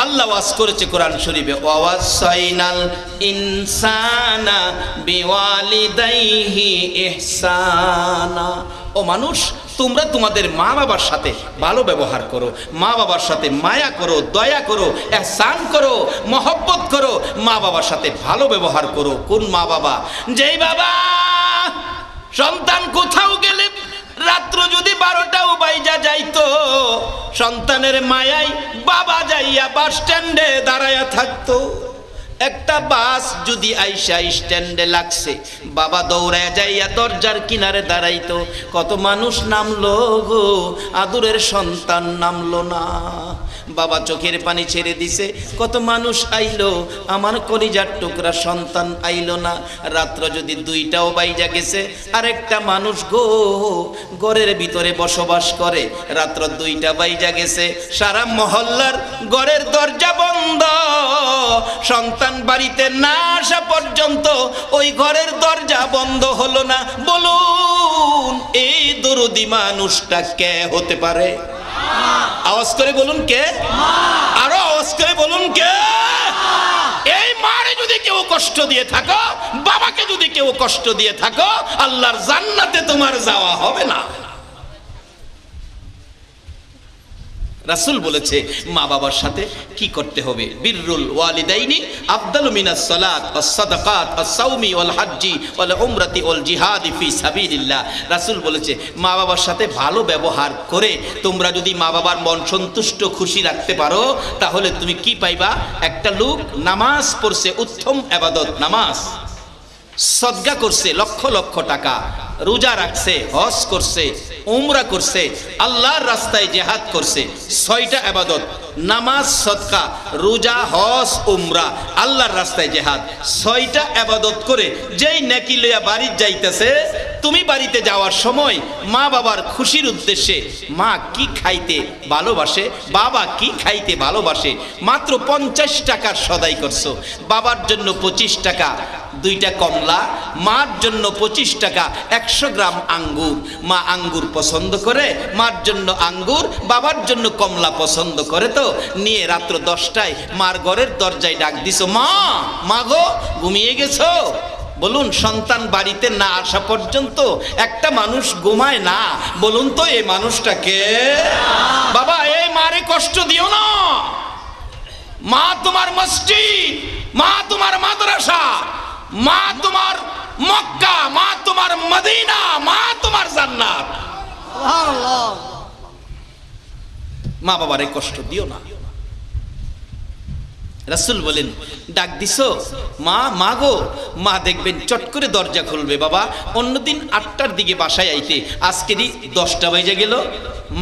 আল্লাহ ওয়াজ করেছে কোরআন শরীফে, ওয়াসাইনাল ইনসানা বিওয়ালিদাইহি ইহসানা। ও মানুষ, তোমরা তোমাদের মা বাবার সাথে ভালো ব্যবহার করো, মা বাবার সাথে মায়া করো, দয়া করো, ইহসান করো, মহব্বত করো, মা বাবার সাথে ভালো ব্যবহার করো। কোন মা বাবা? যেই বাবা সন্তান কোথাও গেলে রাত্র যদি 12টাও বাইজা যাইতো, সন্তানের মায়ায় বাবা যাইয়া বাস স্ট্যান্ডে দাঁড়ায়া থাকতো। একটা বাস যদি আইসা স্ট্যান্ডে লাগছে, বাবা দৌড়ায় যাইয়া দরজার কিনারে দাঁড়াইতো। কত মানুষ নামলো গো, আদুরের সন্তান নামলো না। বাবা চোখের পানি ছেড়ে দিছে, কত মানুষ আইলো, আমার কলিজার টুকরা সন্তান আইলো না। রাত্র যদি 2টাও বাইজা গেছে, আরেকটা মানুষ গো ঘরের ভিতরে বসবাস করে, রাত্র 2টা বাইজা গেছে, সারা মহল্লার ঘরের দরজা বন্ধ, সন্তান বাড়িতে না আসা পর্যন্ত ওই ঘরের দরজা বন্ধ হলো না। বলুন এই দরদি মানুষটা কে হতে পারে? আওয়াজ করে বলুন কে? আরো আওয়াজ করে বলুন কে? এই মারে যদি কেউ কষ্ট দিয়ে থাকো, বাবাকে যদি কেউ কষ্ট দিয়ে থাকো, আল্লাহর জান্নাতে তোমার যাওয়া হবে না। রাসূল বলেছে মা বাবার সাথে কি করতে হবে। বিররুল ওয়ালিদাইনি আফদালু মিনাস সালাত ওয়াস সাদাকাত ওয়াস সাওমি ওয়াল হজ্জি ওয়াল উমরাতি ওয়াল জিহাদি ফি সাবিলিল্লাহ। রাসূল বলেছে মা বাবার সাথে ভালো ব্যবহার করে তোমরা যদি মা বাবার মন সন্তুষ্ট খুশি রাখতে পারো, তাহলে তুমি কি পাইবা? একটা লোক নামাজ পড়ছে, উত্তম ইবাদত নামাজ, সদকা করছে লক্ষ লক্ষ টাকা, রোজা রাখছে, হজ করছে, উমরা করছে, আল্লাহর রাস্তায় জিহাদ করছে। 6টা ইবাদত, নামাজ, সদকা, রোজা, হজ, উমরা, আল্লাহর রাস্তায় জিহাদ, 6টা ইবাদত করে যেই নেকি লইয়া বাড়ি যাইতেছে, তুমি বাড়িতে যাওয়ার সময় মা বাবার খুশির উদ্দেশ্যে মা কি খাইতে ভালোবাসে, বাবা কি খাইতে ভালোবাসে, মাত্র 50 টাকার সদাই করছো। বাবার জন্য 25 টাকা 2টা কমলা, মার জন্য 25 টাকা 100 গ্রাম আঙ্গুর। মা আঙ্গুর পছন্দ করে, মার জন্য আঙ্গুর, বাবার জন্য কমলা পছন্দ করে, তো নিয়ে রাত্র 10টায় মার ঘরের দরজায় ডাক দিছো, মা মা গো ঘুমিয়ে গেছো? বলুন সন্তান বাড়িতে না আসা পর্যন্ত একটা মানুষ ঘুমায় না। বলুন তো এই মানুষটা কে? বাবা এই মারে কষ্ট দিও না। মা তোমার মসজিদ, মা তোমার মাদ্রাসা, মা তোমার মক্কা, মা তোমার মদিনা, মা তোমার জান্নাত। সুবহানাল্লাহ। মা বাবারে কষ্ট দিও না। রাসূল বলেন ডাক দিছো মা, মা গো, মা দেখবেন চট করে দরজা খুলবে। বাবা অন্যদিন 8টার দিকে বাসায় আইতে, আজকেরই 10টা বেজে গেল,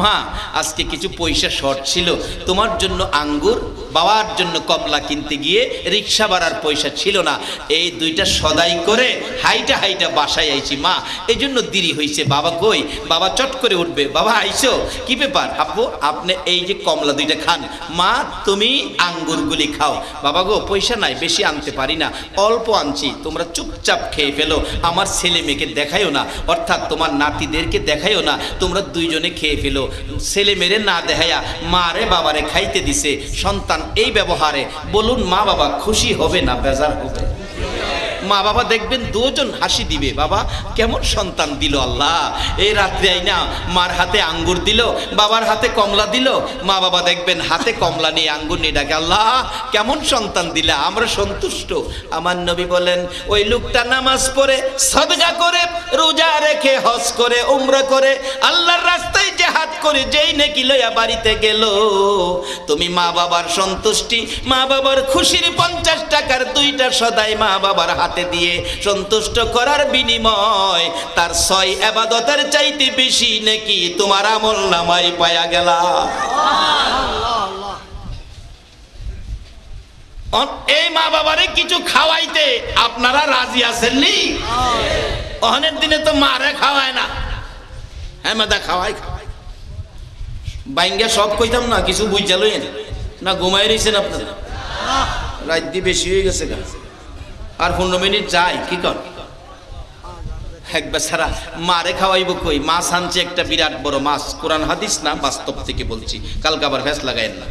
মা আজকে কিছু পয়সা শর্ট ছিল, তোমার জন্য আঙ্গুর, বাবার জন্য কমলা কিনতে গিয়ে রিক্সা ভাড়ার পয়সা ছিল না, এই 2টা সদাই করে হাইটা হাইটা বাসায় আইছি মা, এই জন্য দেরি হয়েছে। বাবা কই? বাবা চট করে উঠবে, বাবা আইছো? কি ব্যাপার আপু? আপনি এই যে কমলা 2টা খান, মা তুমি আঙ্গুরগুলি খাও। বাবা গো পয়সা নাই, বেশি আনতে পারি না, অল্প আনছি, তোমরা চুপচাপ খেয়ে ফেলো, আমার ছেলে মেয়েকে দেখাইও না, অর্থাৎ তোমার নাতিদেরকে দেখাইও না, তোমরা 2জনে খেয়ে ফেলো। ছেলে মেরে না দেখাইয়া মারে বাবারে খাইতে দিছে। সন্তান এই ব্যবহারে বলুন মা বাবা খুশি হবে না বেজার হবে? মা বাবা দেখবেন 2জন হাসি দিবে, বাবা কেমন সন্তান দিল আল্লাহ। এই রাত্রে আইনা মার হাতে আঙ্গুর দিল, বাবার হাতে কমলা দিল, মা বাবা দেখবেন হাতে কমলা নিয়ে আঙ্গুর নিয়ে ডাকে, আল্লাহ কেমন সন্তান দিলা, আমরা সন্তুষ্ট। আমার নবী বলেন ওই লোকটা নামাজ পড়ে, সাদকা করে, রোজা রেখে, হজ করে, উমরা করে, আল্লাহর রাস্তায় জিহাদ করে যেই নেকি লইয়া বাড়িতে গেল, তুমি মা বাবার সন্তুষ্টি, মা বাবার খুশির 50 টাকার 2টা সদাই মা বাবার হাতে দিয়ে সন্তুষ্ট করার বিনিময় তার 6 ইবাদতের চাইতে বেশি নেকি তোমার আমল নামায় পায়া গেলা। এই মা বাবারে কিছু খাওয়াইতে আপনারা রাজি আছেন নি? অনেক দিনে তো মারে খাওয়ায় না, হ্যাঁ মাদা খাওয়াই খাওয়াই বাইঙ্গা সব কইতাম না, কিছু বুঝা লইন না, ঘুমাই রয়েছেন আপনারা? রাত দিয়ে বেশি হয়ে গেছে গা, আর 15 মিনিট যাই কি কর একবার সারা মারে খাওয়াইব কই? মাছ আনছে একটা বিরাট বড় মাছ, কোরআন হাদিস না বাস্তব থেকে বলছি, কালকে আবার ফেস লাগাইন না।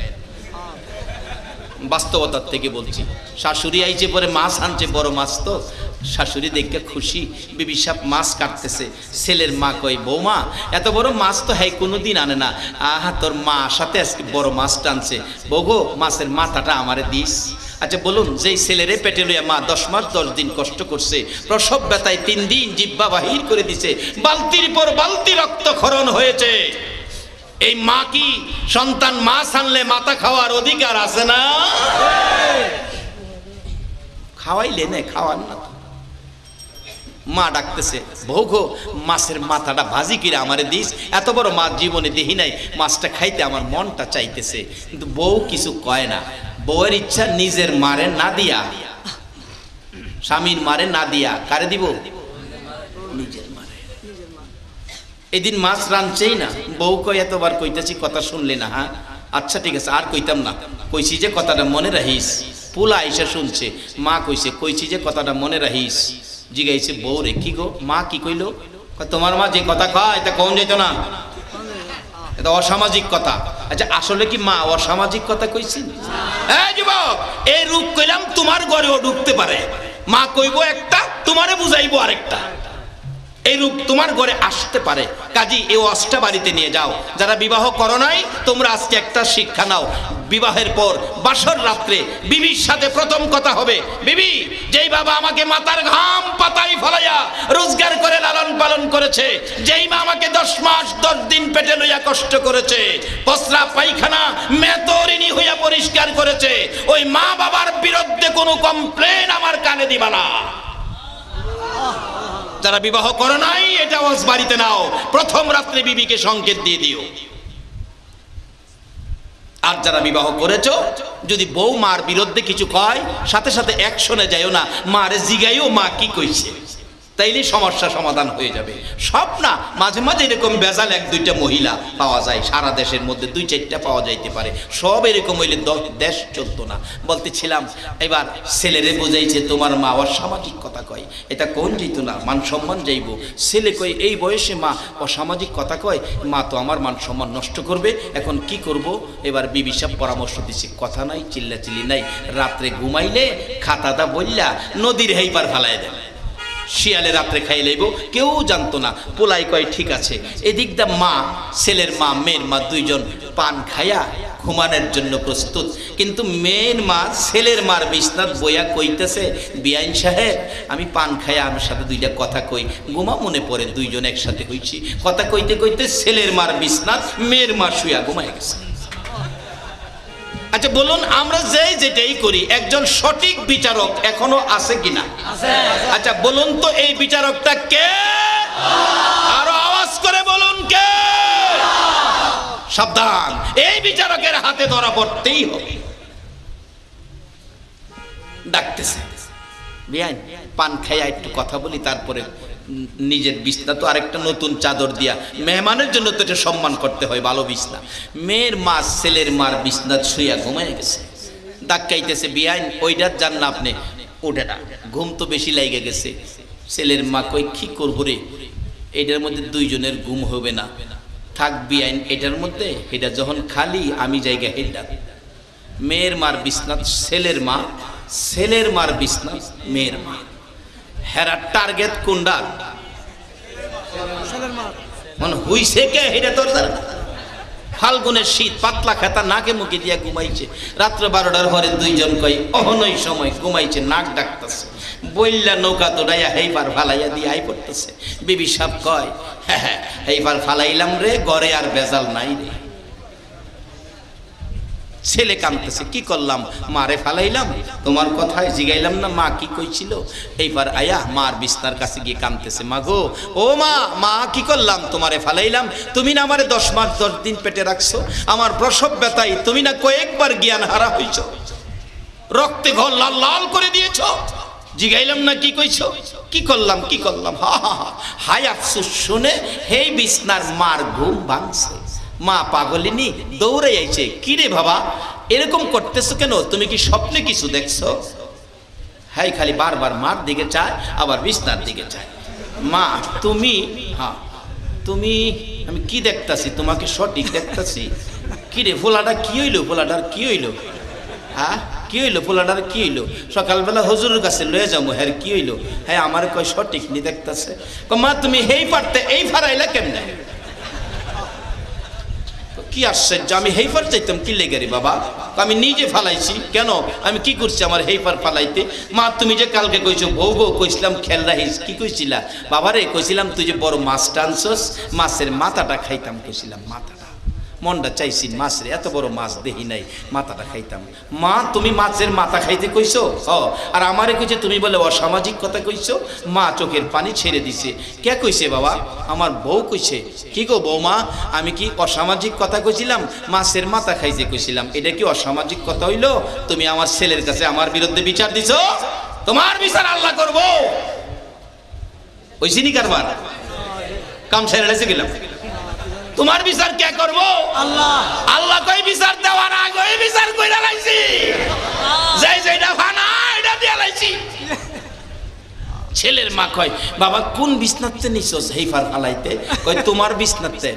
বাস্তবতার থেকে বলছি। শাশুড়ি আইছে পরে মাছ আনছে, বড় মাছ তো, শাশুড়ি দেখে খুশি, বিবি সাহেব মাছ কাটতেছে। ছেলের মা কই, বৌমা এত বড় মাছ তো হ্যাঁ কোনোদিন আনে না, আহা তোর মা সাথে আজকে বড় মাছ টানছে, বগো মাছের মাথাটা আমারে দিস। আচ্ছা বলুন, যেই ছেলেরে পেটে লইয়া মা 10 মাস 10 দিন কষ্ট করছে, প্রসব ব্যথায় 3 দিন জিহ্বা বাহির করে দিছে, বালতির পর বালতি রক্তক্ষরণ হয়েছে, এই মা কি সন্তান মাছ আনলে মাথা খাওয়ার অধিকার আছে না? খাওয়াইলে না, খাওয়ান না। মা ডাকতেছে, বউ গো মাছের মাথাটা ভাজি কিরে আমারে দিস, এত বড় মাছ জীবনে দেখি নাই, মাছটা খাইতে আমার মনটা চাইতেছে। কিন্তু বউ কিছু কয় না। বউয়ের ইচ্ছা নিজের মারে না দিয়া, স্বামীর মারে না দিয়া কারে দিব? নিজের মারে। এদিন মাছ রাঁধছেই না, বউ কয় এতবার কইতেছি কথা শুনলে না? হ্যাঁ আচ্ছা ঠিক আছে, আর কইতাম না, কইছি যে কথাটা মনে রাখিস। পোলা আইসা শুনছে, মা কইছে, কইছি যে কথাটা মনে রাখিস। জিগাইছে বউ রে, কি গো মা কি কইলো? তোমার মা যে কথা কয় এটা কম যেত না, এটা অসামাজিক কথা। আচ্ছা আসলে কি মা অসামাজিক কথা কইছি? হ্যাঁ যুবক, এই রূপ কইলাম তোমার ঘরেও ঢুকতে পারে, মা কইবো একটা, তোমারে বুঝাইবো আরেকটা, এই রূপ তোমার ঘরে আসতে পারে। কাজী এই অষ্টা বাড়িতে নিয়ে যাও। যারা বিবাহ করো নাই তোমরা আজকে একটা শিক্ষা নাও। বিবাহের পর বাসর রাত্রে বিবির সাথে প্রথম কথা হবে, বিবি যেই বাবা আমাকে মাথার ঘাম পাতায় ফলাইয়া রোজগার করে লালন পালন করেছে, যেই মা আমাকে 10 মাস 10 দিন পেটে লইয়া কষ্ট করেছে, প্রস্রাব পায়খানা মেতরিনী হইয়া পরিষ্কার করেছে, ওই মা বাবার বিরুদ্ধে কোনো কমপ্লেন আমার কানে দিবা না। যারা বিবাহ করো নাই এটা ওয়াজ বাড়িতে নাও, প্রথম রাত্রে বিবিকে সংকেত দিয়ে দিও। আর যারা বিবাহ করেছো, যদি বউ মার বিরুদ্ধে কিছু কয় সাথে সাথে অ্যাকশনে যাইও না, মারে জিগাইও মা কি কইছে, তাইলে সমস্যা সমাধান হয়ে যাবে। সব না, মাঝে মাঝে এরকম বেজাল 1-2টা মহিলা পাওয়া যায়, সারা দেশের মধ্যে 2-4টা পাওয়া যাইতে পারে। সব এরকম হইলে দেশ চলতো না। বলতেছিলাম এবার ছেলেরে বুঝাইছে তোমার মা অসামাজিক কথা কয়, এটা কোন যেত না, মান সম্মান যাইব। ছেলে কয় এই বয়সে মা অসামাজিক কথা কয়, মা তো আমার মান সম্মান নষ্ট করবে, এখন কি করব? এবার বিবি সাহেব পরামর্শ দিছে, কথা নাই, চিল্লাচিল্লি নাই, রাত্রে ঘুমাইলে খাতাটা বললা নদীর হেইপার ফালাই দেন, শিয়ালে রাত্রে খাই লইব, কেউ জানতো না। পোলাই কয় ঠিক আছে। এদিকটা মা, ছেলের মা মেয়ের মা দুইজন পান খায়া ঘুমানোর জন্য প্রস্তুত, কিন্তু মেয়ের মা ছেলের মার বিছনাত বইয়া কইতেছে, বিআইন সাহেব আমি পান খায়া আমার সাথে 2টা কথা কই, ঘুমা মনে পড়ে দুইজন একসাথে হইছি। কথা কইতে কইতে ছেলের মার বিছনাত মেয়ের মা শুয়া ঘুমায় গেছে। আচ্ছা বলুন, আমরা যেটাই করি একজন সঠিক বিচারক এখনো আছে কিনা? আচ্ছা বলুন তো এই বিচারকটা কে? আরো আওয়াজ করে বলুন কে? সাবধান, এই বিচারকের হাতে ধরা পড়তেই হবে। ডাকতেছে, বিআইন পান খাইয়া একটু কথা বলি, তারপরে নিজের বিছনা তো আরেকটা নতুন চাদর দিয়া, মেহমানের জন্য তো এটা সম্মান করতে হয়, ভালো বিছনা। মেয়ের মা ছেলের মার বিছনা শুইয়া ঘুমায় গেছে। ডাকাইতেছে, বিআইন ওইটা জান না আপনি, ওটা না, ঘুম তো বেশি লাগে গেছে। ছেলের মা কই কি করবো রে, এটার মধ্যে দুইজনের ঘুম হবে না, থাক বিআইন এটার মধ্যে, এটা যখন খালি আমি জায়গা হেডা। মেয়ের মার বিছনা ছেলের মা, ছেলের মার বিছনা মেয়ের মা। হেরা টার্গেট কোনটা? মন হইছে কে হেডা তোর জানা? ফাল্গুনের শীত, পাতলা খাতা নাকে মুখে দিয়া ঘুমাইছে। রাত্র 12টার পরে দুইজন কই অহনই সময় ঘুমাইছে, নাক ডাকতেছে, বইল্লা নৌকা তোড়াইয়া হেইবার ফালাইয়া দিয়ে আই পড়তেছে। বিবি সাহেব কয়, হ্যাঁ হেইবার ফালাইলাম রে, ঘরে আর বেজাল নাই রে। ছেলে কাঁদতেছে, কি করলাম? মারে ফালাইলাম, তোমার কথায় জিগাইলাম না মা কি কইছিল। এইবার আয়া মার বিছনার কাছে গিয়ে কাঁদতেছে, মা গো, ও মা, মা কি করলাম? তোমারে ফালাইলাম, তুমি না আমারে 10 মাস 10 দিন পেটে রাখছো, আমার প্রসব ব্যথায় তুমি না কয়েকবার জ্ঞান হারা হইছ, রক্তে ঘর লাল লাল করে দিয়েছ, জিগাইলাম না কি কইছো, কি করলাম কি করলাম? হা হা হা, হায় আফসোস শুনে হেই বিছনার মার ঘুম ভাঙছে। মা পাগলিনী দৌড়ে আইছে, কি রে বাবা এরকম করতেছো কেন? তুমি কি স্বপ্নে কিছু দেখছো? হাই খালি বারবার মার দিকে চায়, আবার বিছনার দিকে চায়। মা তুমি, হ্যাঁ তুমি, আমি কি দেখতাছি? তোমাকে সঠিক দেখতাছি। কি রে ভোলাটা কি হইলো? ভোলাটার কি হইলো? হ্যাঁ কি হইলো পোলাটার কি হইলো সকালবেলা হুজুরের কাছে লয়ে যাবো হ্যাঁ কি হইলো হ্যাঁ আমার কয় সঠিক নি দেখতেছে মা তুমি হেই পারতে এই ফারাইলা কেমনে কি আশ্চর্য আমি হেইফার চাইতাম কি লেগে রে বাবা আমি নিজে ফালাইছি কেন আমি কি করছি আমার হেইফার ফালাইতে মা তুমি যে কালকে কইছো বউ গো কইছিলাম খেল রাখিস কি কইছিলা বাবা রে কইছিলাম তুই যে বড় মাছ টানছস মাছের মাথাটা খাইতাম কইছিলাম মাথাটা মনটা চাইছি মাছের এত বড় মাছ দেখি নাই মাথাটা খাইতাম মা তুমি মাছের মাথা খাইতে কইছো আর আমারে কইছে তুমি বলে অসামাজিক কথা কইছো মা চোখের পানি ছেড়ে দিছে কে কইছে বাবা আমার বউ কইছে কি গো বৌমা আমি কি অসামাজিক কথা কইছিলাম মাছের মাথা খাইতে কইছিলাম এটা কি অসামাজিক কথা হইলো তুমি আমার ছেলের কাছে আমার বিরুদ্ধে বিচার দিছো তোমার বিচার আল্লাহ করব ওই সিনি কারবার কাম ছেড়ে লেছে গেলাম তোমার বিচার কে করব আল্লাহ আল্লাহ কই বিচার দেওয়ার আগে বিচার কইরা লাইছি যাই যাইটা ফানা এটা দিয়া লাইছি ছেলের মা কয় বাবা কোন বিছনাতে নিছস হেইফার ফালাইতে কই তোমার বিছনাতে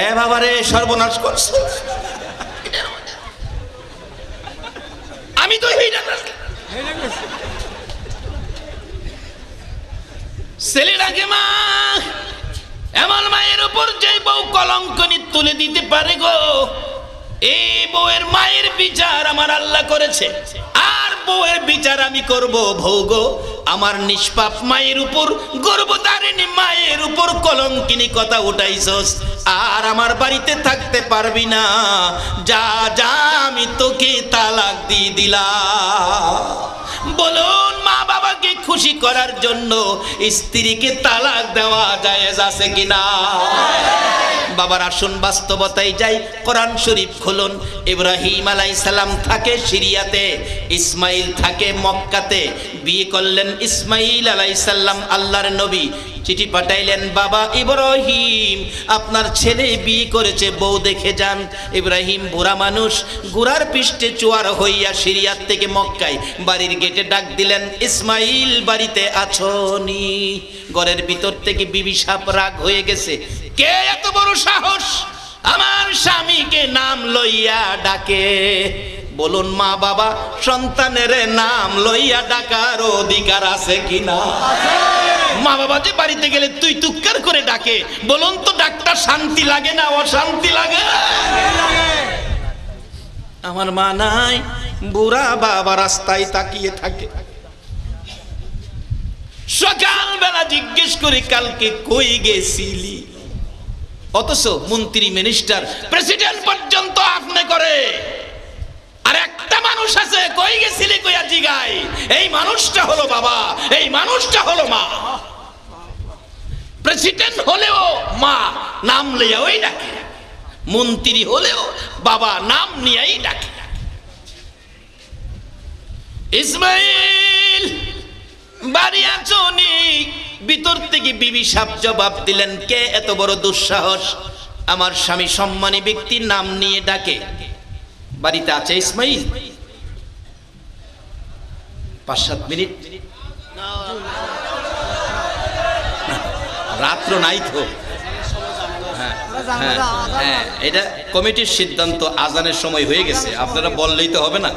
এ বাবা রে সর্বনাশ করছ আমি তো হেইটা ছেলেটাকে মা এমন মায়ের উপর যে বউ কলঙ্কনি তুলে দিতে পারে গো এই বউয়ের মায়ের বিচার আমার আল্লাহ করেছে আর বউয়ের বিচার আমি করব ভোগ আমার নিষ্পাপ মায়ের উপর গর্ভধারিণী মায়ের উপর কলঙ্কিনী কথা উঠাইছস আর আমার বাড়িতে থাকতে পারবি না যা যা আমি তোকে তালাক দিয়ে দিলাম বলুন মা বাবাকে খুশি করার জন্য স্ত্রীকে তালাক দেওয়া জায়েজ আছে কিনা বাবার আসুন বাস্তবতায় যাই কোরআন শরীফ খুলুন ইব্রাহিম আলাইহিস সালাম থাকে সিরিয়াতে ইসমাইল থাকে মক্কাতে বিয়ে করলেন ইসমাইল আলাইহিস সালাম আল্লাহর নবী চিঠি পাঠাইলেন বাবা ইব্রাহিম আপনার ছেলে বিয়ে করেছে বউ দেখে যান ইব্রাহিম বুড়া মানুষ গুড়ার পৃষ্ঠে চোয়ার হইয়া সিরিয়াত থেকে মক্কায় বাড়ির গেটে ডাক দিলেন ইসমাইল বাড়িতে আছোনি ঘরের ভিতর থেকে বিবি সাপ রাগ হয়ে গেছে কে এত বড় সাহস আমার স্বামীকে নাম লইয়া ডাকে বলুন মা বাবা সন্তানের নাম লইয়া ডাকার অধিকার আছে কিনা মা বাবা যে বাড়িতে গেলে তুই তুক্কার করে ডাকে বলুন তো ডাকটা শান্তি লাগে না অশান্তি লাগে আমার মা নাই বুড়া বাবা রাস্তায় তাকিয়ে থাকে সকালবেলা জিজ্ঞেস করে কালকে কই গেছিলি অথচ মন্ত্রী মিনিস্টার প্রেসিডেন্ট পর্যন্ত আপনি করে আর একটা মানুষ আছে কই গেছিলি কইয়া জিগাই এই মানুষটা হলো বাবা এই মানুষটা হলো মা প্রেসিডেন্ট হলেও মা নাম লইয়া ওই ডাকে মন্ত্রী হলেও বাবা নাম নিয়েই ডাকে ইসমাইল বাড়ি আছোনি ভিতর থেকে বিবি সাপ জবাব দিলেন কে এত বড় দুঃসাহস আমার স্বামী সম্মানী ব্যক্তির নাম নিয়ে ডাকে বাড়িতে আছে ইসমাইল 5-7 মিনিট রাত্র নাই তো হ্যাঁ এটা কমিটির সিদ্ধান্ত আজানের সময় হয়ে গেছে আপনারা বললেই তো হবে না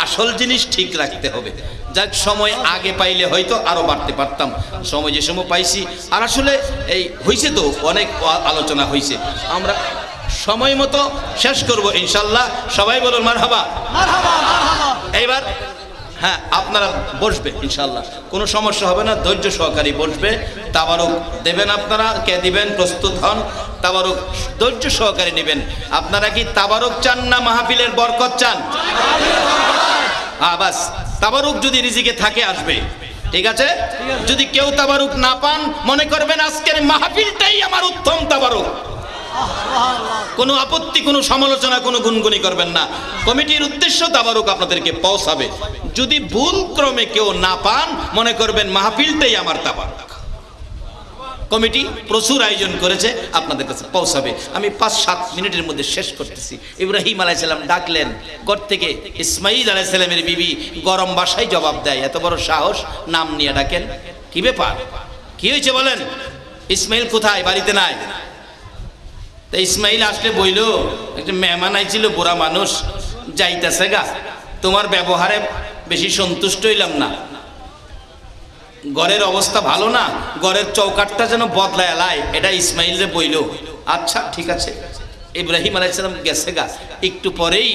আসল জিনিস ঠিক রাখতে হবে যাক সময় আগে পাইলে হয়তো আরো বাড়তে পারতাম সময় যে সময় পাইছি আর আসলে এই হইছে তো অনেক আলোচনা হইছে আমরা সময় মতো শেষ করব ইনশাআল্লাহ সবাই বলুন মারহাবা মারহাবা মারহাবা এইবার হ্যাঁ আপনারা বসবেন ইনশাআল্লাহ কোনো সমস্যা হবে না ধৈর্য সহকারে বসবে তাবারক দেবেন আপনারা কে দিবেন প্রস্তুত হন তাবারক ধৈর্য সহকারে নেবেন আপনারা কি তাবারক চান না মাহফিলের বরকত চান বাস তাবারুক যদি রিজিকে থাকে আসবে ঠিক আছে যদি কেউ তাবারুক না পান মনে করবেন আজকের মাহফিলটাই আমার উত্তম তাবারুক কোনো আপত্তি কোনো সমালোচনা কোনো গুনগুনি করবেন না কমিটির উদ্দেশ্য তাবারুক আপনাদেরকে পৌঁছাবে যদি ভুল ক্রমে কেউ না পান মনে করবেন মাহফিলটাই আমার তাবারুক কমিটি প্রচুর আয়োজন করেছে আপনাদের কাছে পৌঁছাবে আমি 5-7 মিনিটের মধ্যে শেষ করতেছি ইব্রাহিম আলাইহিস সালাম ডাকলেন ঘর থেকে ইসমাইল আলাইহিস সালামের বিবি গরম ভাষায় জবাব দেয় এত বড় সাহস নাম নিয়ে ডাকেন কি ব্যাপার কি হয়েছে বলেন ইসমাইল কোথায় বাড়িতে নাই তো ইসমাইল আসলে বইল একটা মেহমান আইছিল বুড়া মানুষ যাইতেছে গা, তোমার ব্যবহারে বেশি সন্তুষ্ট হইলাম না, ঘরের অবস্থা ভালো না, ঘরের চৌকাটটা যেন বদলায় লাই, এটা ইসমাইল রে বইল। আচ্ছা ঠিক আছে। ইব্রাহিম আলাইহিস সালাম গেছে গা, একটু পরেই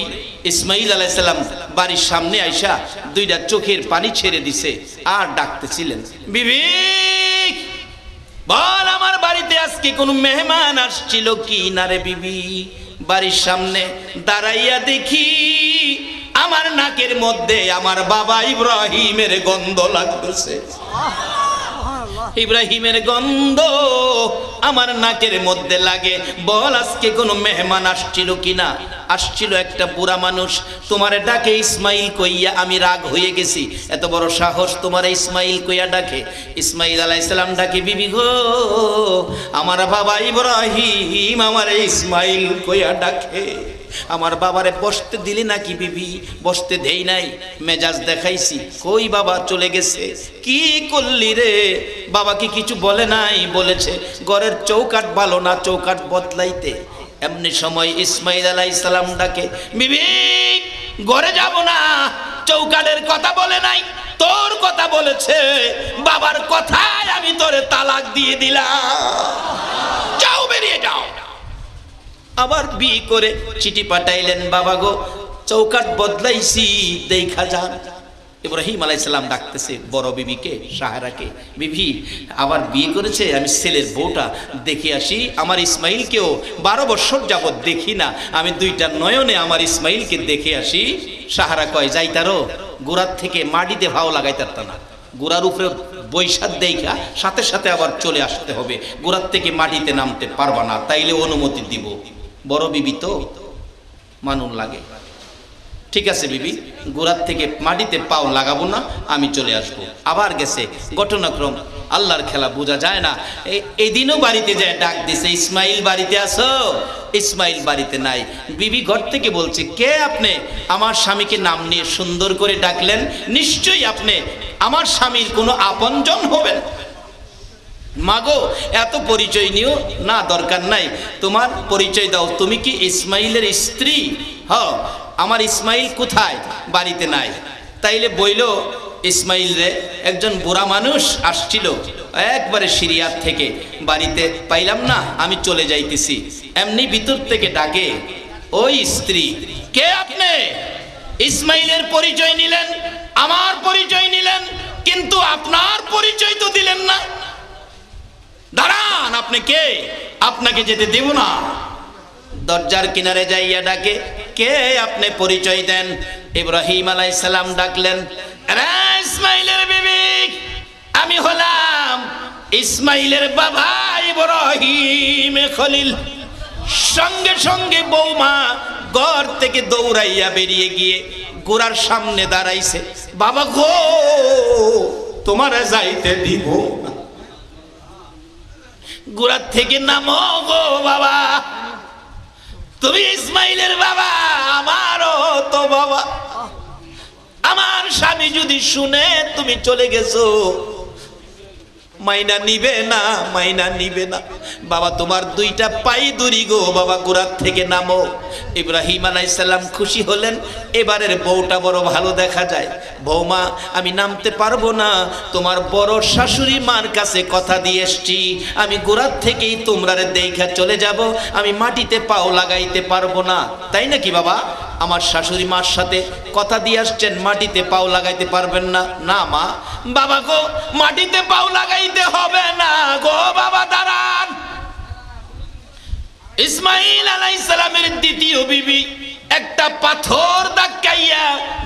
ইসমাইল আলাইহিস সালাম বাড়ির সামনে আইসা দুইটা চোখের পানি ছেড়ে দিছে আর ডাকতেছিলেন, বিবি বল আমার বাড়িতে আজকে কোনো মেহমান আসছিল কি না রে বিবি? বাড়ির সামনে দাঁড়াইয়া দেখি আমার নাকের মধ্যে আমার বাবা ইব্রাহিমের গন্ধ লাগতেছে। ইব্রাহিমের গন্ধ আমার নাকের মধ্যে লাগে। বল আজকে কোনো মেহমান আসছিল কিনা? আসছিল একটা বুড়া মানুষ, তোমারে ডাকে ইসমাইল কইয়া আমি রাগ হয়ে গেছি, এত বড় সাহস তোমারে ইসমাইল কইয়া ডাকে। ইসমাইল আলাইহিস সালাম ডাকে, বিবি গো আমার বাবা ইব্রাহিম আমারে ইসমাইল কইয়া ডাকে। আমার বাবারে বসতে দিলি নাকি বিবি? বসতে দেই নাই, মেজাজ দেখাইছি। কই বাবা চলে গেছে? কি করলি রে? বাবা কি কিছু বলে নাই? বলেছে ঘরের চৌকাট ভালো না, চৌকাট বদলাইতে। এমনি সময় ইসমাইল আলাইহিস সালাম ডাকে, বিবি ঘরে যাব না, চৌকাটের কথা বলে নাই, তোর কথা বলেছে। বাবার কথায় আমি তোরে তালাক দিয়ে দিলাম, যাও বেরিয়ে যাও। আবার বিয়ে করে চিঠি পাঠাইলেন, বাবা গো চৌকাট বদলাইছি দেখা যান। ইব্রাহিম আলাইহিস সালাম ডাকতেছে বড় বিবিকে, সাহারাকে, বিবি আবার বিয়ে করেছে, আমি ছেলের বউটা দেখে আসি। আমার ইসমাইলকেও 12 বছর যাবত দেখি না, আমি দুইটা নয়নে আমার ইসমাইলকে দেখে আসি। সাহারা কয়, যাইতারো গোড়ার থেকে মাটিতে ভাও লাগাইতারতা না, গোড়ার উপরে বৈশাখ দেখা সাথে সাথে আবার চলে আসতে হবে, গোড়ার থেকে মাটিতে নামতে পারবা না, তাইলে অনুমতি দিব। বড় বিবি তো মানুন লাগে, ঠিক আছে বিবি গোড়ার থেকে মাটিতে পাও লাগাবো না, আমি চলে আসবো। আবার গেছে, ঘটনাক্রম আল্লাহর খেলা বোঝা যায় না। এই দিনও বাড়িতে যায় ডাক দিছে, ইসমাইল বাড়িতে আসো? ইসমাইল বাড়িতে নাই। বিবি ঘর থেকে বলছে, কে আপনি? আমার স্বামীকে নাম নিয়ে সুন্দর করে ডাকলেন, নিশ্চয়ই আপনি আমার স্বামীর কোনো আপনজন হবেন। মাগো এত পরিচয় নিও না, দরকার নাই, তোমার পরিচয় দাও, তুমি কি ইসমাইলের স্ত্রী? হ্যাঁ। আমার ইসমাইল কোথায়? বাড়িতে নাই। তাইলে বইল ইসমাইল রে একজন বুড়া মানুষ আসছিল একবারে সিরিয়ার থেকে, বাড়িতে পাইলাম না, আমি চলে যাইতেছি। এমনি ভিতর থেকে ডাকে, ওই স্ত্রী কে আপনি? ইসমাইলের পরিচয় নিলেন, আমার পরিচয় নিলেন, কিন্তু আপনার পরিচয় তো দিলেন না। দাঁড়ান, আপনি কে? আপনাকে যেতে দেব না। দরজার কিনারে যাইয়া ডাকে, কে আপনি? পরিচয় দেন। ইব্রাহিম আলাইহিস সালাম ডাকলেন, আরে ইসমাইলের বিবি, আমি হলাম ইসমাইলের বাবা ইব্রাহিম খলিল। সঙ্গে সঙ্গে বৌমা ঘর থেকে দৌড়াইয়া বেরিয়ে গিয়ে গোড়ার সামনে দাঁড়াইছে, বাবা গো তোমারে যাইতে দিব না, গোড়ার থেকে নামো গো বাবা, তুমি ইসমাইলের বাবা, আমারও তো বাবা। আমার স্বামী যদি শুনে তুমি চলে গেছো, মাইনা নিবে না, মাইনা নিবে না। বাবা তোমার দুইটা পাই দড়ি গো বাবা, গোড়ার থেকে নামো। ইব্রাহিম আলাইহিস সালাম খুশি হলেন, এবারের বউটা বড় ভালো দেখা যায়। বৌমা আমি নামতে পারবো না, তোমার বড় শাশুড়ি মার কাছে কথা দিয়ে এসছি, আমি গোড়ার থেকেই তোমরারে দেখা চলে যাব, আমি মাটিতে পাও লাগাইতে পারবো না। তাই নাকি বাবা? আমার শাশুড়ি মার সাথে কথা দিয়ে আসছেন, মাটিতে পাও লাগাইতে পারবেন না? না মা। বাবা গো মাটিতে পাও লাগাইতে হবে না গো বাবা, দাঁড়ান। ইসমাইল আলাইহিস সালামের দ্বিতীয় বিবি একটা পাথর ধাক্কাইয়া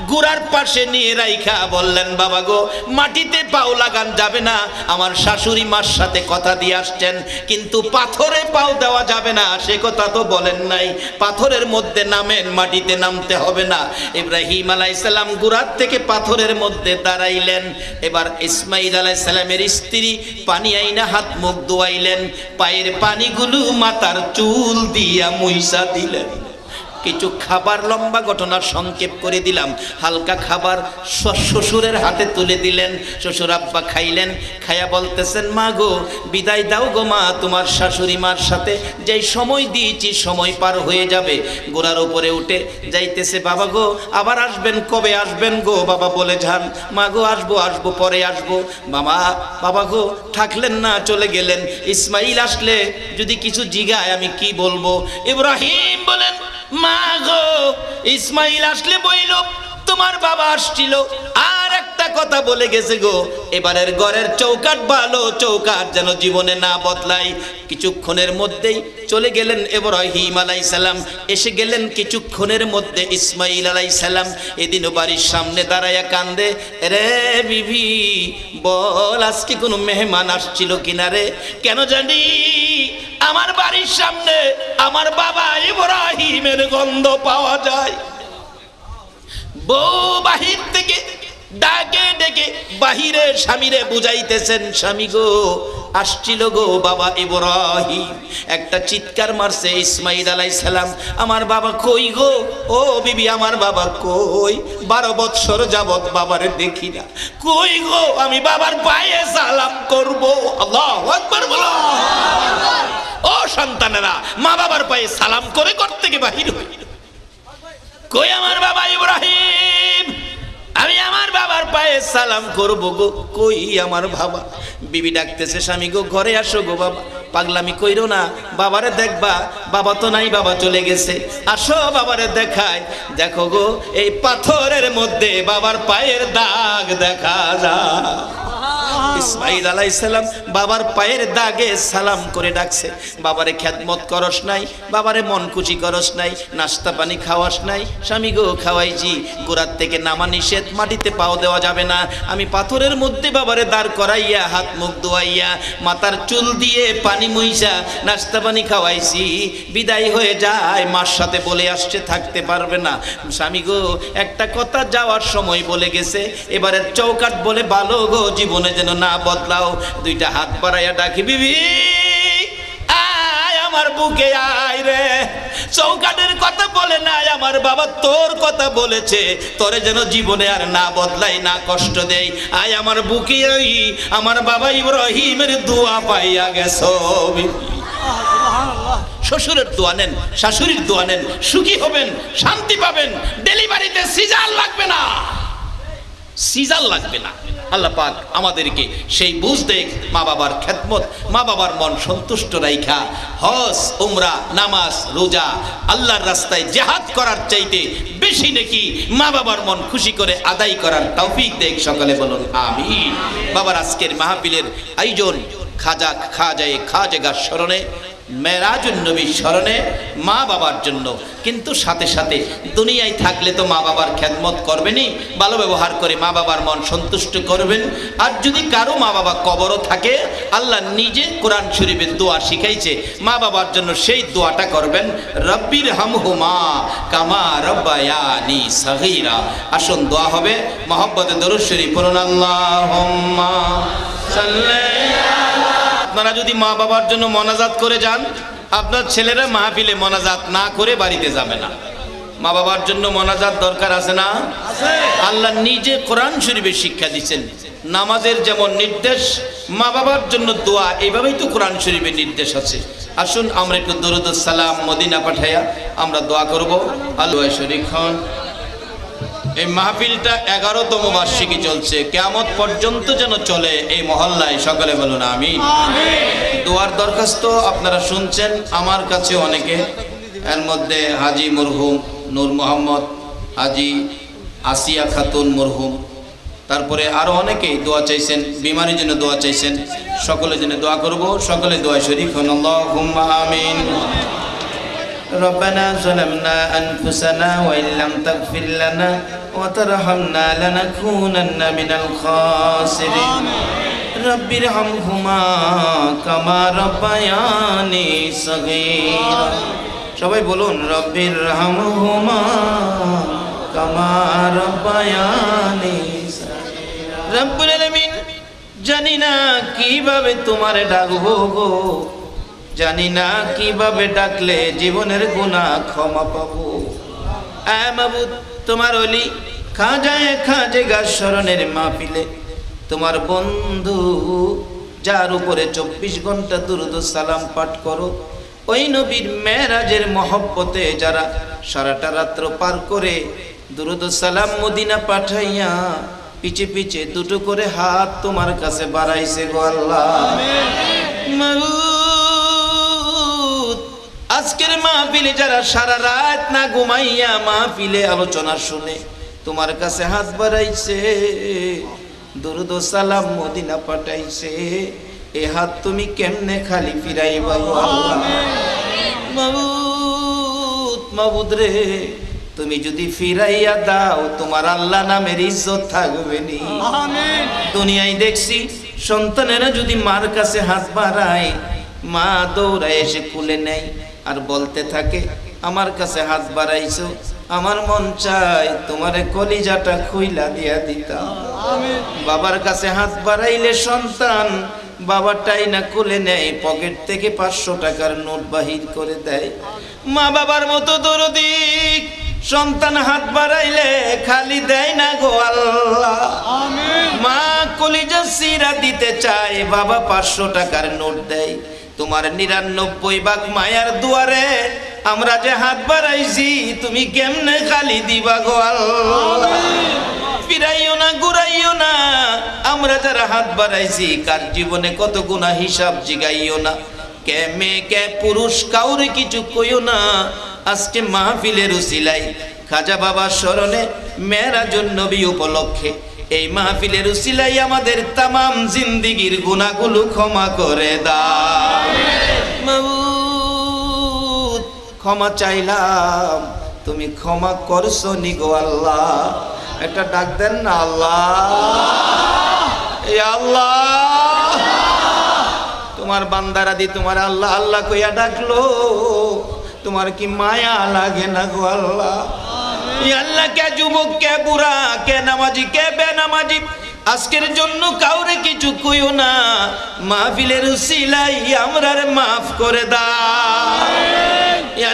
গুড়ার পাশে নিয়ে রাইখা বললেন, বাবা গো মাটিতে পাও লাগান যাবে না, আমার শাশুড়ি মার সাথে কথা দিয়ে আসছেন, কিন্তু পাথরে পাও দেওয়া যাবে না, সে কথা তো বলেন নাই, পাথরের মধ্যে নামেন, মাটিতে নামতে হবে না। ইব্রাহিম আলাইহিস সালাম গুড়ার থেকে পাথরের মধ্যে দাঁড়াইলেন। এবার ইসমাইল আলাইহিস সালামের স্ত্রী পানি আইনা হাত মুখ ধোয়াইলেন, পায়ের পানিগুলো মাথার চুল দিয়া মুইসা দিলেন। কিছু খাবার, লম্বা ঘটনা সংক্ষেপ করে দিলাম। হালকা খাবার শ্বশুরের হাতে তুলে দিলেন। শ্বশুর আব্বা খাইলেন, খাইয়া বলতেছেন, মা গো বিদায় দাও গো মা, তোমার শাশুড়ি মার সাথে যেই সময় দিয়েছি সময় পার হয়ে যাবে। গোড়ার উপরে উঠে যাইতেছে, বাবা গো আবার আসবেন, কবে আসবেন গো? বাবা বলে যান, মা গো আসবো আসবো, পরে আসবো। বাবা গো থাকলেন না, চলে গেলেন। ইসমাইল আসলে যদি কিছু জিগায় আমি কি বলবো? ইব্রাহিম বলেন, মা গো ইসমাইল আসলে বইল তোমার বাবা আসছিল, আর একটা কথা বলে গেছে গো, এবারের ঘরের চৌকাট ভালো, চৌকাট যেন জীবনে না বদলাই। কিছুক্ষণের মধ্যেই চলে গেলেন ইব্রাহিম আলাইহিস সালাম, এসে গেলেন কিছুক্ষণের মধ্যে ইসমাইল আলাইহিস সালাম। এদিনও বাড়ির সামনে দাঁড়ায়া কান্দে, রে বিবি বল আজকে কোনো মেহমান আসছিল কিনা রে? কেন জানি আমার বাড়ির সামনে আমার বাবা ইব্রাহিমের গন্ধ পাওয়া যায়। বউ বাহির থেকে ডাকে ডেকে বাহিরে স্বামীরে বুঝাইতেছেন, স্বামী গো আসছিল গো বাবা ইব্রাহিম। একটা চিৎকার মারছে ইসমাইল আলাইহিস সালাম, আমার বাবা কই গো? ও বিবি আমার বাবা কই? 12 বৎসর যাবত বাবারে দেখি না, কই গো? আমি বাবার পায়ে সালাম করব। আল্লাহু আকবার বলো। ও সন্তানেরা, মা বাবার পায়ে সালাম করে ঘর থেকে বাহির হই। কই আমার বাবা ইব্রাহিম? আমি আমার বাবার পায়ে সালাম করব গো, কই আমার বাবা? বিবি ডাকতেছে, স্বামী গো ঘরে আসো গো বাবা। পাগলামি কইরো না, বাবারে দেখবা, বাবা তো নাই, বাবা চলে গেছে। আসো বাবারে দেখায়। দেখো গো এই পাথরের মধ্যে বাবার পায়ের দাগ দেখা যায়। ইসমাইল আলাইহিস সালাম বাবার পায়ের দাগে সালাম করে ডাকছে, বাবারে খেদমত করস নাই, বাবারে মন খুশি করস নাই, নাস্তা পানি খাওয়াস নাই। স্বামী গো খাওয়াইছি, গোড়ার থেকে নামা নিষেধ, মাটিতে পাও দেওয়া যাবে না। আমি পাথরের মধ্যে বাবারে দাঁড় করাইয়া হাত মুখ ধোয়াইয়া মাথার চুল দিয়ে পানি মুইসা নাস্তা পানি খাওয়াইছি। বিদায় হয়ে যায়, মার সাথে বলে আসছে থাকতে পারবে না। স্বামী গো একটা কথা যাওয়ার সময় বলে গেছে, এবারের চৌকাট বলে ভালো গো, জীবনে যেন না বদলাও। দুইটা হাত বাড়াইয়া ডাকি, বিবি আয় আমার বুকে আয় রে। চৌকাটের কথা বলে নাই, আমার বাবা তোর কথা বলেছে, তোরে যেন জীবনে আর না বদলাই, না কষ্ট দেই। আয় আমার বুকে আই, আমার বাবা ইব্রাহিমের দোয়া পাইয়া গেছো। শ্বশুরের দোয়া নেন, শাশুড়ির দোয়া নেন, সুখী হবেন, শান্তি পাবেন। ডেলিভারিতে সিজার লাগবে না, সিজার লাগবে না। আল্লাহ পাক আমাদেরকে সেই বুঝ দেখ, মা বাবার খেদমত, মা বাবার মন সন্তুষ্ট রাইখা হজ উমরা নামাজ রোজা আল্লাহর রাস্তায় জিহাদ করার চাইতে বেশি নাকি মা বাবার মন খুশি করে আদায় করার তৌফিক দেখ। সকলে বলুন আমিন। বাবার আজকের মাহফিলের আয়োজন খাজাগার স্মরণে, মেরাজুন নবীর স্মরণে, মা বাবার জন্য। কিন্তু সাথে সাথে দুনিয়ায় থাকলে তো মা বাবার খেদমত করবেনই, ভালো ব্যবহার করে মা বাবার মন সন্তুষ্ট করবেন। আর যদি কারো মা বাবা কবরও থাকে, আল্লাহ নিজে কোরআন শরীফের দোয়া শিখাইছে, মা বাবার জন্য সেই দোয়াটা করবেন, রব্বির হামহুমা কামা রব্বায়ানি সগীরা। আসুন দোয়া হবে, মহব্বতে দরুদ শরীফ পড়ুন, আল্লাহুম্মা সাল্লি। আপনারা যদি মা বাবার জন্য মোনাজাত করে যান, আপনার ছেলেরা মাহফিলে মোনাজাত না করে বাড়িতে যাবে না। মা বাবার জন্য মোনাজাত দরকার আছে না? আল্লাহ নিজে কোরআন শরীফে শিক্ষা দিচ্ছেন, নামাজের যেমন নির্দেশ মা বাবার জন্য দোয়া, এইভাবেই তো কোরআন শরীফের নির্দেশ আছে। আসুন আমরা একটু দরুদ সালাম মদিনা পাঠাইয়া আমরা দোয়া করব। আল্লাহ শরীফ খান। এই মাহফিলটা 11তম বার্ষিকী চলছে, কিয়ামত পর্যন্ত যেন চলে এই মহল্লায়। সকলে বলুন আমিন। দোয়ার দরখাস্ত আপনারা শুনছেন আমার কাছে অনেকে, এর মধ্যে হাজি মরহুম নূর মোহাম্মদ, হাজি আসিয়া খাতুন মরহুম, তারপরে আরো অনেকেই দোয়া চাইছেন, বিমারির জন্য দোয়া চাইছেন। সকলের জন্য দোয়া করব, সকলে দোয়া শরীক হন। আল্লাহুম্মা আমিন। ربنا ظلمنا أنفسنا وإن لم تغفر لنا وترحمنا لنكونن من الخاسرين رب ارحمهما كما ربياني صغيرا। সবাই বলুন রব্বির রহমহুমা কামা রব্বায়ানি সগীরা। রব্বুল আলামিন, জানি না কিভাবে তোমারে ডাকবো গো, জানি না কিভাবে ডাকলে জীবনের গুনাহ ক্ষমা পাবো। মাবুদ তোমার ওলি খাজা স্মরণের মাহফিলে তোমার বন্ধু যার উপরে 24 ঘন্টা দুরূদ ও সালাম পাঠ করো, ওই নবীর মেরাজের মহব্বতে যারা সারাটা রাত্র পার করে দুরূদ ও সালাম মদিনা পাঠাইয়া পিছে পিছে দুটো করে হাত তোমার কাছে বাড়াইছে গো আল্লাহ। মাবুদ আজকের মাহফিলে যারা সারা রাত না ঘুমাইয়া মাহফিলে আলোচনা শুনে তোমার কাছে হাত বাড়াইছে, দুরূদ ও সালাম মদিনা পাঠাইছে, এ হাত তুমি কেমনে খালি ফিরাইবা গো আল্লাহ। মাবুদ মাবুদ রে, তুমি যদি ফিরাইয়া দাও তোমার আল্লাহ নামের ইজ্জত থাকবে নি। আমিন। দুনিয়ায় দেখছি সন্তানেরা যদি মার কাছে হাত বাড়ায়, মা দৌড়ায় এসে কুলে নেয় আর বলতে থাকে আমার কাছে হাত বাড়াইছো, আমার মন চায় তোমারে কলিজাটা খুইলা দিয়া দিতাম। আমিন। বাবার কাছে হাত বাড়াইলে সন্তান বাবাটাই না কোলে নেয়, পকেট থেকে 500 টাকার নোট বাহির করে দেয়। মা বাবার মতো দরদি সন্তান হাত বাড়াইলে খালি দেয় না গো আল্লাহ। আমিন। মা কলিজা সিরা দিতে চায়, বাবা 500 টাকার নোট দেয়। তোমার 99 ভাগ মায়ার দুয়ারে আমরা যে হাত বাড়াইছি, তুমি কেমনে খালি দিবা গো আল্লাহ। ফিরাইও না ঘুরাইও না, আমরা যারা হাত বাড়াইছি কার জীবনে কত গুনাহ হিসাব জিগাইও না। কে মেয়ে কে পুরুষ কাউরে কিছু কইও না। আজকে মাহফিলের উসিলাই খাজা বাবার স্মরণে মেরাজুন নবী উপলক্ষে এই মাহফিলের উসিলাই আমাদের তামাম জিন্দেগীর গুনাহগুলো ক্ষমা করে দাও। মাবুদ ক্ষমা চাইলাম, তুমি ক্ষমা করছো নি গো আল্লাহ। একটা ডাক দেন না, আল্লাহ এ আল্লাহ। তোমার বান্দারা দি তোমার আল্লাহ আল্লাহ কইয়া ডাকলো, তোমার কি মায়া লাগে না গো আল্লাহ। আল্লাহ কে যুবক কে বুড়া কে নামাজি কে বেনামাজি আজকের জন্য কাউরে কিছু কইও না। মাহফিলের উসিলাই আমরারে মাফ করে দাও।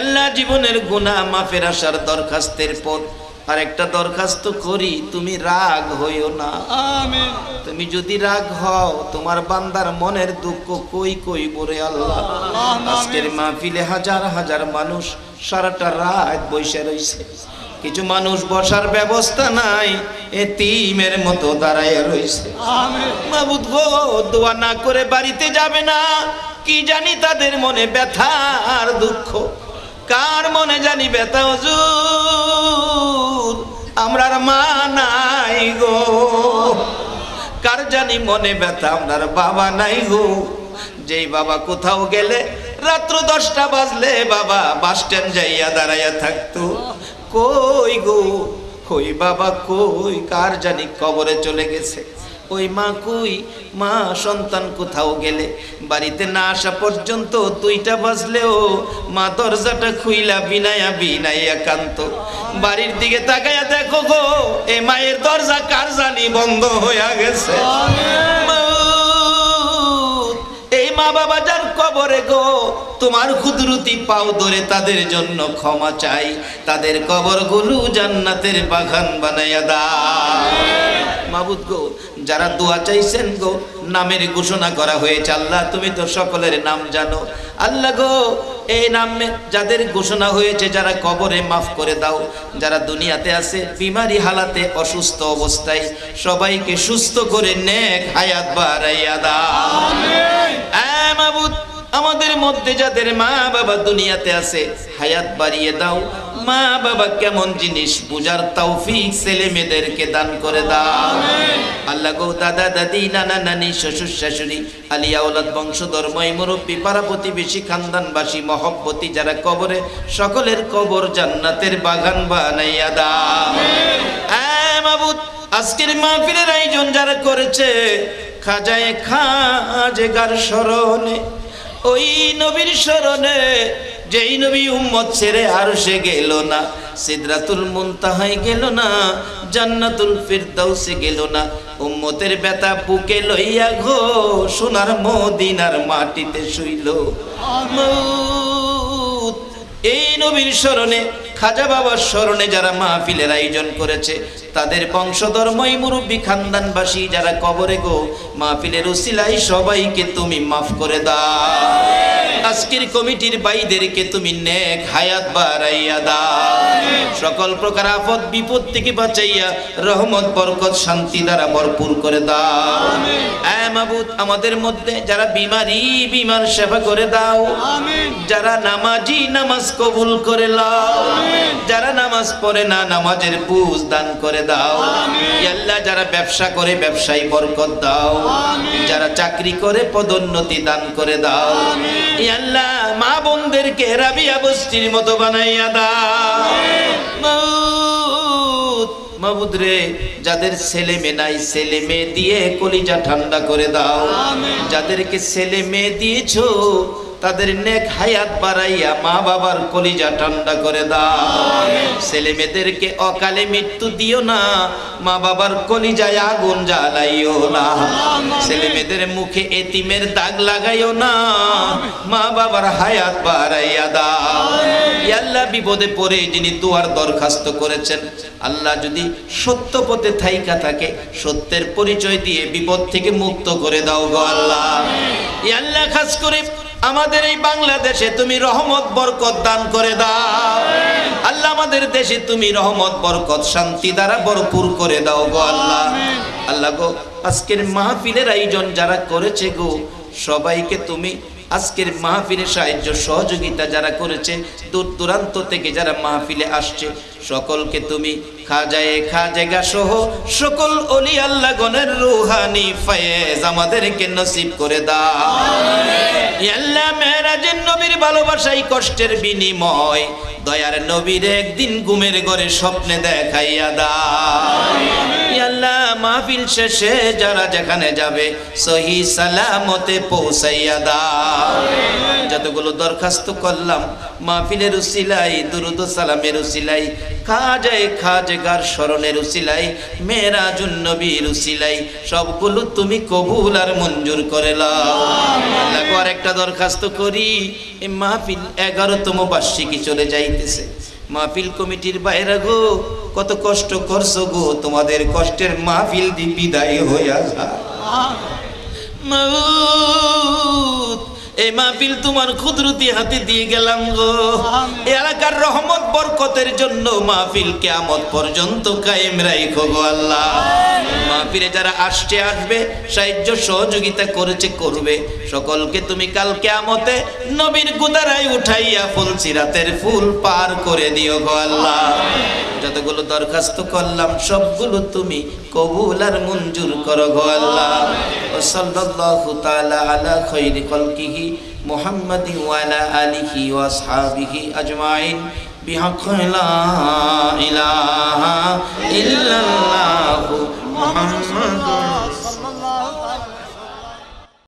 আল্লাহ জীবনের গুনাহ মাফের আসার দরখাস্তের পর আরেকটা দরখাস্ত করি, তুমি রাগ হইও না। আমিন। তুমি যদি রাগ হও তোমার বান্দার মনের দুঃখ কই কই বলে আল্লাহ। আজকের মাহফিলে হাজার হাজার মানুষ সারাটা রাত বসে রইছে, কিছু মানুষ বসার ব্যবস্থা নাই, এতিমের মতো দাঁড়ায় রইছে। আমিন। মাবুদ গো, দোয়া না করে বাড়িতে যাবে না, কি জানি তাদের মনে ব্যথা আর দুঃখ। কার মনে জানি ব্যথা হুজুর, আমরার মা নাই গো। কার জানি মনে ব্যথা, আমরার বাবা নাই গো। যেই বাবা কোথাও গেলে রাত্র 10টা বাজলে বাবা বাস স্ট্যান্ড যাইয়া দাঁড়াইয়া থাকতো। কই গো কই বাবা কই, কার জানি কবরে চলে গেছে। ওই মা কই, মা সন্তান কোথাও গেলে বাড়িতে না আসা পর্যন্ত 2টা বাজলেও মা দরজাটা খুইলা বিনাইয়া বিনাইয়া কান্ত। বাড়ির দিকে তাকাইয়া দেখো গো, এ মায়ের দরজা কার জানি বন্ধ হইয়া গেছে। এই মা বাবা যার কবরে গো, তোমার কুদরতি পাও ধরে তাদের জন্য ক্ষমা চাই, তাদের কবরগুলো জান্নাতের বাগান বানাইয়া দাও। মাবুদ গো, যারা দোয়া চাইছেন গো, নামের ঘোষণা করা হয়েছে আল্লাহ, তুমি তো সকলের নাম জানো। আল্লাহ গো, এই নামে যাদের ঘোষণা হয়েছে যারা কবরে মাফ করে দাও। যারা দুনিয়াতে আছে বিমারি হালাতে অসুস্থ অবস্থায় সবাইকে সুস্থ করে নেক হায়াত বাড়াইয়া দাও। আমিন। মাবুদ আমাদের মধ্যে যাদের মা বাবা দুনিয়াতে আছে হায়াত বাড়িয়ে দাও। মা বাবা কেমন জিনিস বুঝার তৌফিক ছেলে মেয়েদেরকে দান করে দাও। আল্লাহ গো, দাদা দাদি নানা নানি শ্বশুর শাশুড়ি আলিয়া ওলাদ বংশধর মই মুরব্বী পাড়া প্রতিবেশী খানদানবাসী মহব্বতী যারা কবরে, সকলের কবর জান্নাতের বাগান বানাইয়া দাও। মাবুদ আজকের মাহফিলের আয়োজন যারা করেছে খাজায়ে খাজেগার স্মরণে, ওই নবীর স্মরণে যেই নবী উম্মত ছেড়ে আরশে গেল না, সিদরাতুল মুনতাহায় গেল না, জান্নাতুল ফিরদাউসে গেল না, উম্মতের ব্যথা বুকে লইয়া গো সোনার মদিনার মাটিতে শুইল। এই নবীর স্মরণে খাজা বাবার স্মরণে যারা মাহফিলের আয়োজন করেছে, তাদের বংশধর্মই মুরব্বী খানদানবাসী যারা কবরে গো, মাহফিলের উসিলায় সবাইকে তুমি মাফ করে দাও। আজকের কমিটির ভাইদেরকে তুমি নেক হায়াত বাড়াইয়া দাও, সকল প্রকার আফত বিপদ থেকে বাঁচাইয়া রহমত বরকত শান্তি দ্বারা ভরপুর করে দাও। এ মাবুদ, আমাদের মধ্যে যারা বিমার সেবা করে দাও, যারা নামাজি নামাজ কবুল করে লাও, যারা নামাজ পড়ে না নামাজের বুঝ দান করে দাও। ইয়া আল্লাহ, যারা ব্যবসা করে ব্যবসায় বরকত দাও, যারা চাকরি করে পদোন্নতি দান করে দাও। ইয়া আল্লাহ, মা বোনদেরকে রাবিয়া বস্তির মতো বানাইয়া দাও। মাবুদ রে, যাদের ছেলে মেয়ে নাই ছেলে মেয়ে দিয়ে কলিজা ঠান্ডা করে দাও। যাদেরকে ছেলে মেয়ে দিয়েছো তাদের নেক হায়াত বাড়াইয়া মা বাবার কলিজা ঠান্ডা করে দাও। ছেলে মেয়েদেরকে অকালে মৃত্যু দিও না, মা বাবার কলিজায় আগুন জ্বালাইও না। ছেলে মেয়েদের মুখে এতিমের দাগ লাগাইও না, মা বাবার হায়াত বাড়াইয়া দাও। ইয়া আল্লাহ, বিপদে পড়ে যিনি দুয়ার দরখাস্ত করেছেন, আল্লাহ যদি সত্য পথে থাইকা থাকে সত্যের পরিচয় দিয়ে বিপদ থেকে মুক্ত করে দাও গো আল্লাহ। ইয়া আল্লাহ, খাস করে আমাদের এই বাংলাদেশে তুমি রহমত বরকত দান করে দাও আল্লাহ। আমাদের দেশে তুমি রহমত বরকত শান্তি দ্বারা ভরপুর করে দাও গো আল্লাহ। আল্লাহ গো, আজকের মাহফিলের আয়োজন যারা করেছে গো, সবাইকে তুমি আজকের মাহফিলে সাহায্য সহযোগিতা যারা করেছে, দূর দূরান্ত থেকে যারা মাহফিলে আসছে, সকলকে তুমি খাজেগা সহ সকল ওলি আল্লাহ গণের রুহানি ফয়েজ আমাদেরকে নসিব করে দাও। ইয়া আল্লাহ, মেরাজের নবীর ভালোবাসাই কষ্টের বিনিময় দয়ার নবীর একদিন ঘুমের ঘরে স্বপ্নে দেখাইয়া দাও। ইয়া আল্লাহ, মাহফিল শেষে যারা যেখানে যাবে সহি সালামতে পৌঁছাইয়া দাও। যতগুলো দরখাস্ত করলাম মাহফিলের উসিলাই, দুরুদ সালামের উসিলাই, খাজেগার স্মরণের উসিলাই, মেরাজুন নবীর উসিলাই, সবগুলো তুমি কবুল আর মঞ্জুর করে লাও। আল্লাহ, আরেকটা দরখাস্ত করি, এই মাহফিল 11তম বার্ষিকী চলে যাইতেছে। মাহফিল কমিটির বাইরে গো, কত কষ্ট করছো গো, তোমাদের কষ্টের মাহফিল বিদায় হইয়া যায়। এই মাহফিল তোমার কুদরতি হাতে দিয়ে গেলাম গো। এলাকার রহমত বরকতের জন্য মাহফিল কিয়ামত পর্যন্ত কায়েম রাখো গো আল্লাহ। মাহফিলে যারা আসবে সাহায্য সহযোগিতা করেছে করবে, সকলকে তুমি কাল কিয়ামতে নবীর গুদারায় উঠাইয়া ফুলসিরাতের ফুল পার করে দিও গো আল্লাহ। যতগুলো দরখাস্ত করলাম সবগুলো তুমি কবুল আর মঞ্জুর করো গো আল্লাহ। সাল্লাল্লাহু তাআলা আলা খায়রি খালকিহি মুহাম্মাদিন ওয়া আলা আলিহি ওয়া আসহাবিহি আজমাইন বিহাক্কি লা ইলাহা ইল্লাল্লাহু মুহাম্মাদুর